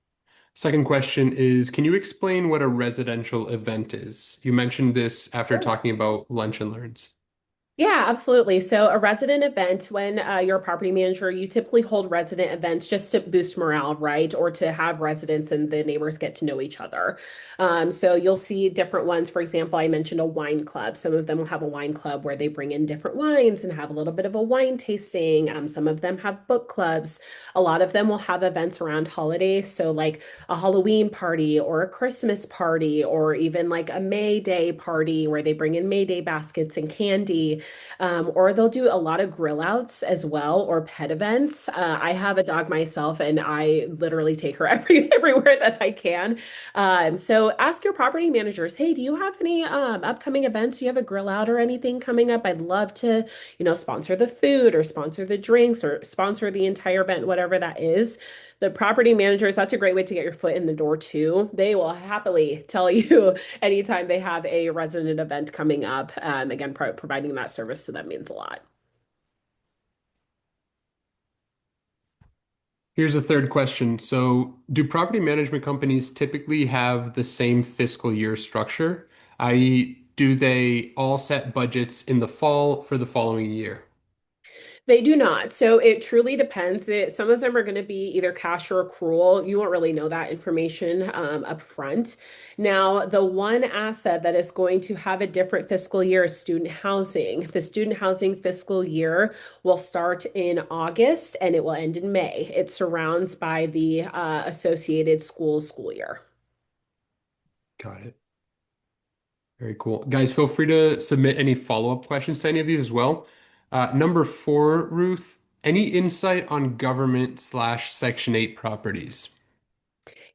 Second question is, can you explain what a residential event is? You mentioned this after Sure. talking about lunch and learns. Yeah, absolutely. So a resident event, when you're a property manager, you typically hold resident events just to boost morale, right? Or to have residents and the neighbors get to know each other. So you'll see different ones. For example, I mentioned a wine club. Some of them will have a wine club where they bring in different wines and have a little bit of a wine tasting. Some of them have book clubs. A lot of them will have events around holidays. So like a Halloween party or a Christmas party or even like a May Day party where they bring in May Day baskets and candy. Or they'll do a lot of grill outs as well or pet events. I have a dog myself and I literally take her everywhere that I can. So ask your property managers, hey, do you have any upcoming events? Do you have a grill out or anything coming up? I'd love to, sponsor the food or sponsor the drinks or sponsor the entire event, whatever that is. The property managers, that's a great way to get your foot in the door too. They will happily tell you anytime they have a resident event coming up. Again, providing that service to them means a lot. Here's a third question. So, do property management companies typically have the same fiscal year structure? I.e., do they all set budgets in the fall for the following year? They do not. So it truly depends. That some of them are going to be either cash or accrual. You won't really know that information up front. Now, the one asset that is going to have a different fiscal year is student housing. The student housing fiscal year will start in August and it will end in May. It surrounds by the associated school year. Got it. Very cool. Guys, feel free to submit any follow-up questions to any of these as well. Number four, Ruth, any insight on government slash Section 8 properties?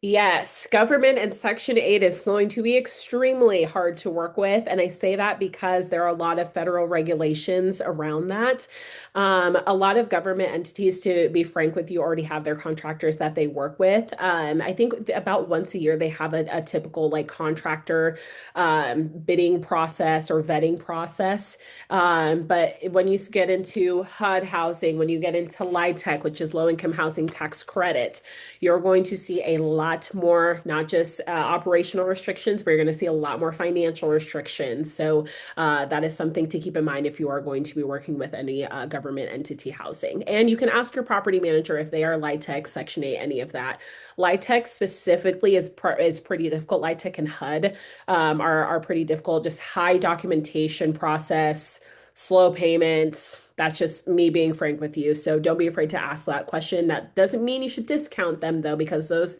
Yes, government and Section 8 is going to be extremely hard to work with. And I say that because there are a lot of federal regulations around that. A lot of government entities, to be frank with you, already have their contractors that they work with. I think about once a year they have a typical like contractor bidding process or vetting process. But when you get into HUD housing, when you get into LIHTC, which is low income housing tax credit, you're going to see a lot more, not just operational restrictions, but you're going to see a lot more financial restrictions. So that is something to keep in mind if you are going to be working with any government entity housing. And you can ask your property manager if they are LIHTC, Section 8, any of that. LIHTC specifically is pretty difficult. LIHTC and HUD are pretty difficult, just high documentation process, slow payments. That's just me being frank with you. So don't be afraid to ask that question. That doesn't mean you should discount them though, because those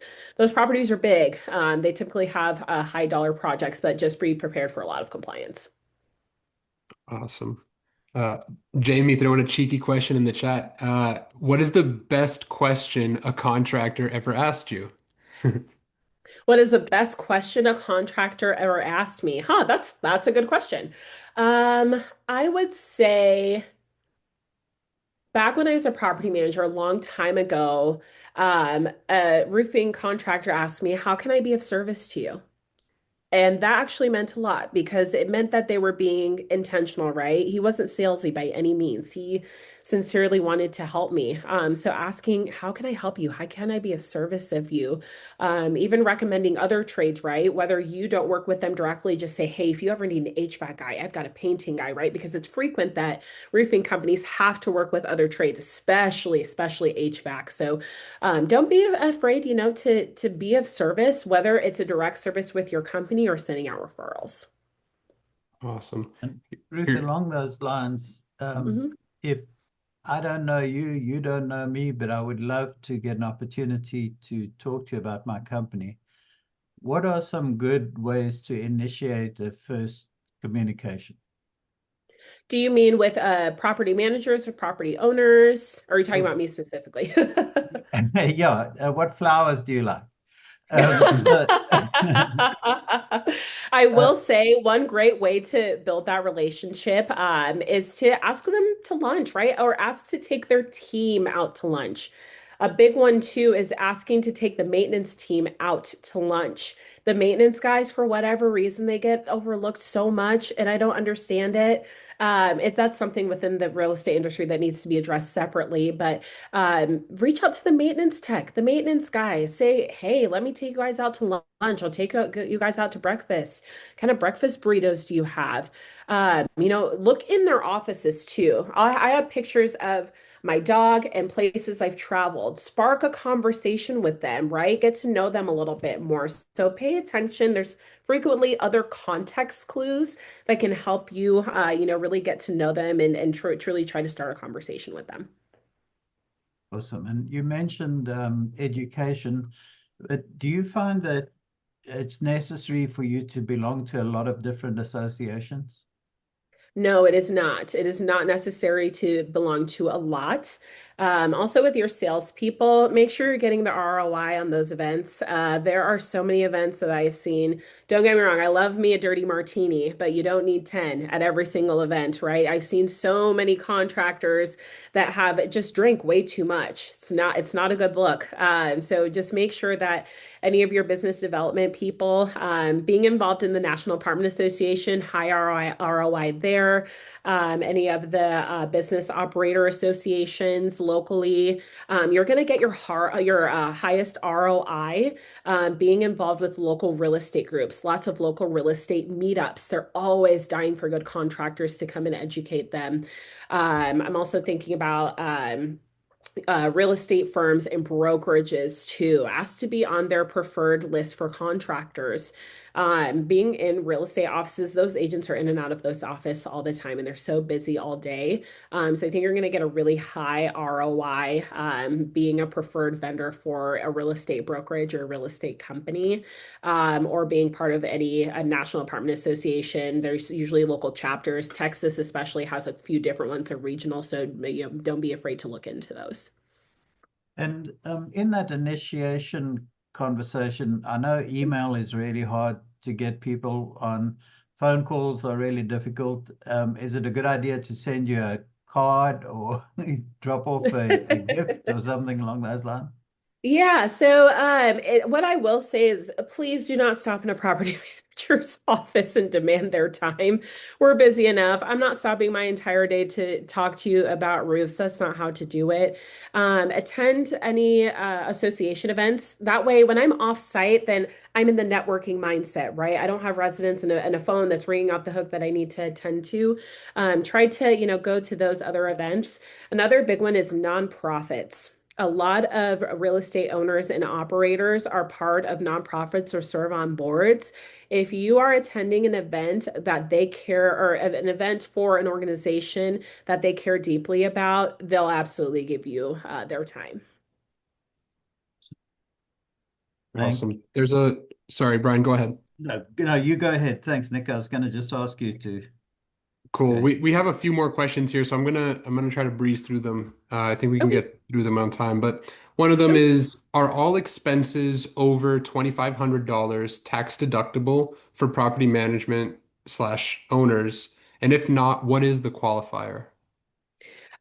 properties are big. They typically have high dollar projects, but just be prepared for a lot of compliance. Awesome. Uh, Jamie throwing a cheeky question in the chat. What is the best question a contractor ever asked you? What is the best question a contractor ever asked me? Huh, that's a good question. I would say back when I was a property manager a long time ago, a roofing contractor asked me, "How can I be of service to you?" And that actually meant a lot because it meant that they were being intentional, right? He wasn't salesy by any means. He sincerely wanted to help me. So asking, how can I help you? How can I be of service of you? Even recommending other trades, right? Whether you don't work with them directly, just say, hey, if you ever need an HVAC guy, I've got a painting guy, right? Because it's frequent that roofing companies have to work with other trades, especially HVAC. So don't be afraid, to be of service, whether it's a direct service with your company or sending out referrals. Awesome. And Ruth, Here. along those lines, Mhm. if I don't know you, you don't know me, but I would love to get an opportunity to talk to you about my company. What are some good ways to initiate a first communication? Do you mean with property managers or property owners? Or are you talking about me specifically? Yeah, what flowers do you like? So, I uh, will say one great way to build that relationship is to ask them to lunch, right? Or ask to take their team out to lunch. A big one too is asking to take the maintenance team out to lunch. The maintenance guys, for whatever reason, they get overlooked so much, and I don't understand it. If that's something within the real estate industry that needs to be addressed separately, but reach out to the maintenance tech, the maintenance guy. Say, hey, let me take you guys out to lunch. I'll take you guys out to breakfast. What kind of breakfast burritos do you have? Look in their offices too. I have pictures of my dog and places I've traveled. Spark a conversation with them, right? Get to know them a little bit more. So pay attention. There's frequently other context clues that can help you, really get to know them and truly try to start a conversation with them. awesome. And you mentioned education, but do you find that it's necessary for you to belong to a lot of different associations? No, it is not. It is not necessary to belong to a lot. Also, with your salespeople, make sure you're getting the ROI on those events. There are so many events that I've seen. Don't get me wrong, I love me a dirty martini, but you don't need 10 at every single event, right? I've seen so many contractors that have just drank way too much. It's not a good look. So just make sure that any of your business development people being involved in the National Apartment Association, high ROI there, any of the business operator associations locally. You're going to get your highest ROI being involved with local real estate groups, lots of local real estate meetups. They're always dying for good contractors to come and educate them. I'm also thinking about real estate firms and brokerages too, asked to be on their preferred list for contractors. Being in real estate offices, those agents are in and out of those offices all the time and they're so busy all day. So I think you're going to get a really high ROI being a preferred vendor for a real estate brokerage or a real estate company, or being part of any a national apartment association. There's usually local chapters. Texas especially has a few different ones, are regional, so don't be afraid to look into those. And in that initiation conversation, I know email is really hard to get people on. Phone calls are really difficult. Is it a good idea to send you a card or drop off a gift or something along those lines? Yeah, so what I will say is please do not stop in a property manager's office and demand their time. We're busy enough. I'm not stopping my entire day to talk to you about roofs. That's not how to do it. Attend any association events. That way, when I'm off site, then I'm in the networking mindset, right? I don't have residents and a phone that's ringing off the hook that I need to attend to. Try to, go to those other events. Another big one is nonprofits. A lot of real estate owners and operators are part of nonprofits or serve on boards. If you are attending an event that they care, or an event for an organization that they care deeply about, they'll absolutely give you their time. Thank. Awesome. Sorry, Brian, go ahead. No, no, you go ahead. Thanks, Nick. I was going to just ask you to Cool. go. We have a few more questions here, so I'm gonna try to breeze through them. I think we can Okay. get through them on time. But one of them is, are all expenses over $2,500 tax deductible for property management slash owners? And if not, what is the qualifier?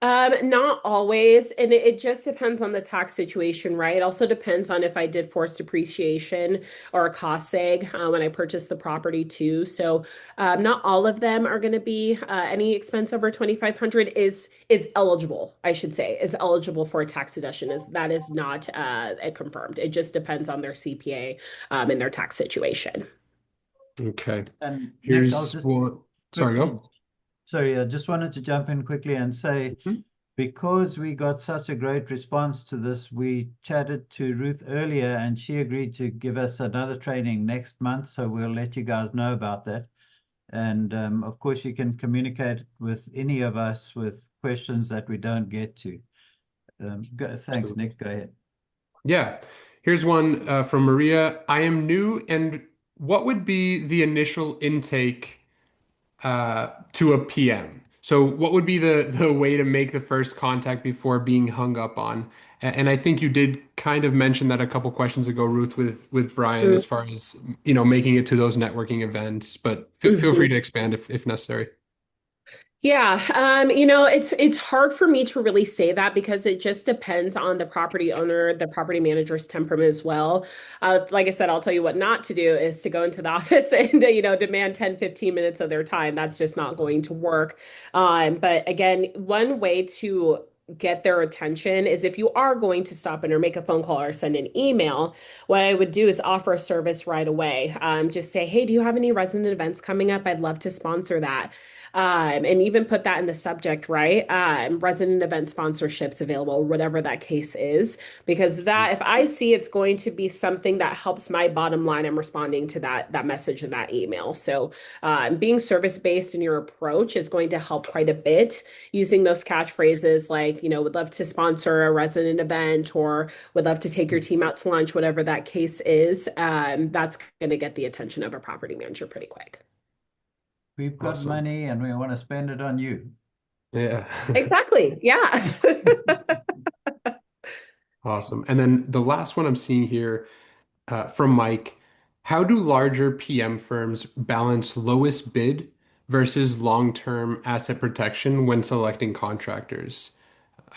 Not always, and it just depends on the tax situation, right? It also depends on if I did forced depreciation or a cost seg when I purchased the property too. So, not all of them are going to be any expense over 2,500 is eligible, I should say, is eligible for a tax deduction. Is not confirmed. It just depends on their CPA and their tax situation. Okay. And Nick, I'll Here's just what. Sorry, quickly, go. sorry, I just wanted to jump in quickly and say, Mhm. because we got such a great response to this, we chatted to Ruth earlier and she agreed to give us another training next month. So we'll let you guys know about that. And of course, you can communicate with any of us with questions that we don't get to. Thanks, Absolutely. Nick. Go ahead. Yeah. Here's one from Maria. I am new, and what would be the initial intake to a PM? So what would be the way to make the first contact before being hung up on? And I think you did kind of mention that a couple questions ago, Ruth, with Brian, as far as making it to those networking events. But feel free Mhm. to expand if necessary. Yeah, it's hard for me to really say that because it just depends on the property owner, the property manager's temperament as well. Like I said, I'll tell you what not to do is to go into the office and demand 10, 15 minutes of their time. That's just not going to work. But again, one way to get their attention is if you are going to stop in or make a phone call or send an email, what I would do is offer a service right away. Just say, hey, do you have any resident events coming up? I'd love to sponsor that. And even put that in the subject, right? Resident event sponsorships available, whatever that case is, because that if I see it's going to be something that helps my bottom line, I'm responding to that message in that email. So being service based in your approach is going to help quite a bit. Using those catchphrases like, would love to sponsor a resident event or would love to take your team out to lunch, whatever that case is. That's going to get the attention of a property manager pretty quick. We've got Awesome. money and we want to spend it on you. Yeah. Exactly. Yeah. Awesome. And then the last one I'm seeing here from Mike, how do larger PM firms balance lowest bid versus long-term asset protection when selecting contractors?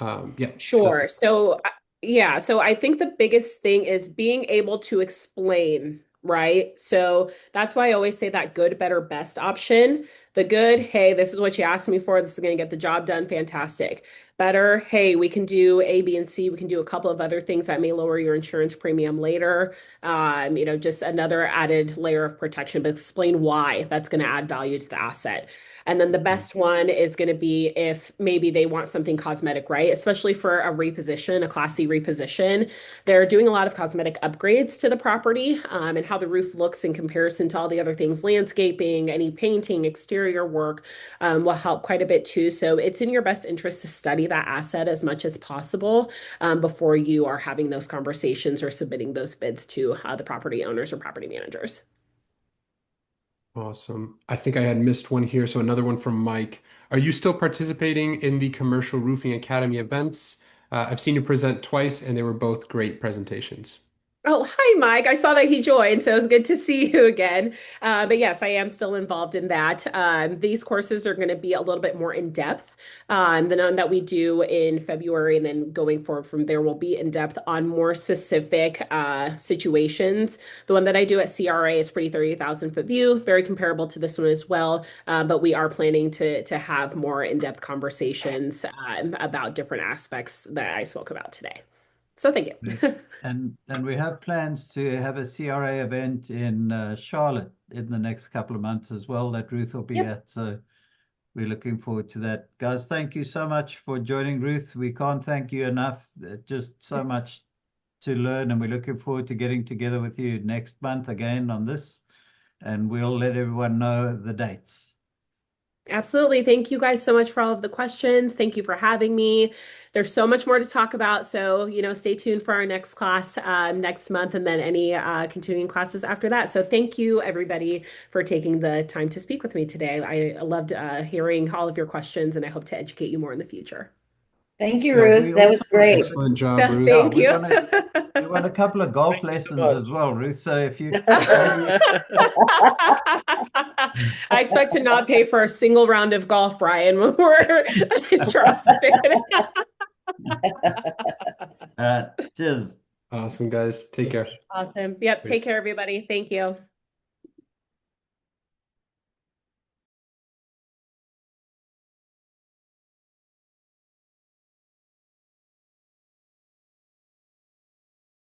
Yeah, that's Sure. So, yeah. So I think the biggest thing is being able to explain, right? So that's why I always say that good, better, best option. The good, hey, this is what you asked me for. This is going to get the job done. Fantastic. Better, hey, we can do A, B, and C. We can do a couple of other things that may lower your insurance premium later. Just another added layer of protection, but explain why that's going to add value to the asset. And then the best one is going to be if maybe they want something cosmetic, right? Especially for a reposition, a Class C reposition. They're doing a lot of cosmetic upgrades to the property, and how the roof looks in comparison to all the other things, landscaping, any painting, exterior work, will help quite a bit too. So it's in your best interest to study that asset as much as possible before you are having those conversations or submitting those bids to the property owners or property managers. Awesome. I think I had missed one here, so another one from Mike. Are you still participating in the Commercial Roofing Academy events? I've seen you present twice, and they were both great presentations. Oh, hi, Mike. I saw that he joined, so it's good to see you again. But yes, I am still involved in that. These courses are going to be a little bit more in depth than one that we do in February, and then going forward from there will be in depth on more specific situations. The one that I do at CRA is pretty 30,000 foot view, very comparable to this one as well. But we are planning to have more in-depth conversations about different aspects that I spoke about today. So thank you. And we have plans to have a CRA event in Charlotte in the next couple of months as well that Ruth will be at. So we're looking forward to that. Guys, thank you so much for joining, Ruth. We can't thank you enough. Just so much to learn, and we're looking forward to getting together with you next month again on this, and we'll let everyone know the dates. Absolutely. Thank you guys so much for all of the questions. Thank you for having me. There's so much more to talk about. So, stay tuned for our next class next month, and then any continuing classes after that. So thank you, everybody, for taking the time to speak with me today. I loved hearing all of your questions, and I hope to educate you more in the future. Thank you, Ruth. That was great. Excellent job, Yeah, Ruth. thank you. We want a couple of golf lessons as well, Ruth. So if you I expect to not pay for a single round of golf, Brian, when we're in Charleston. cheers. Awesome, guys. Take care. Awesome. Yep. Take care, everybody. Thank you.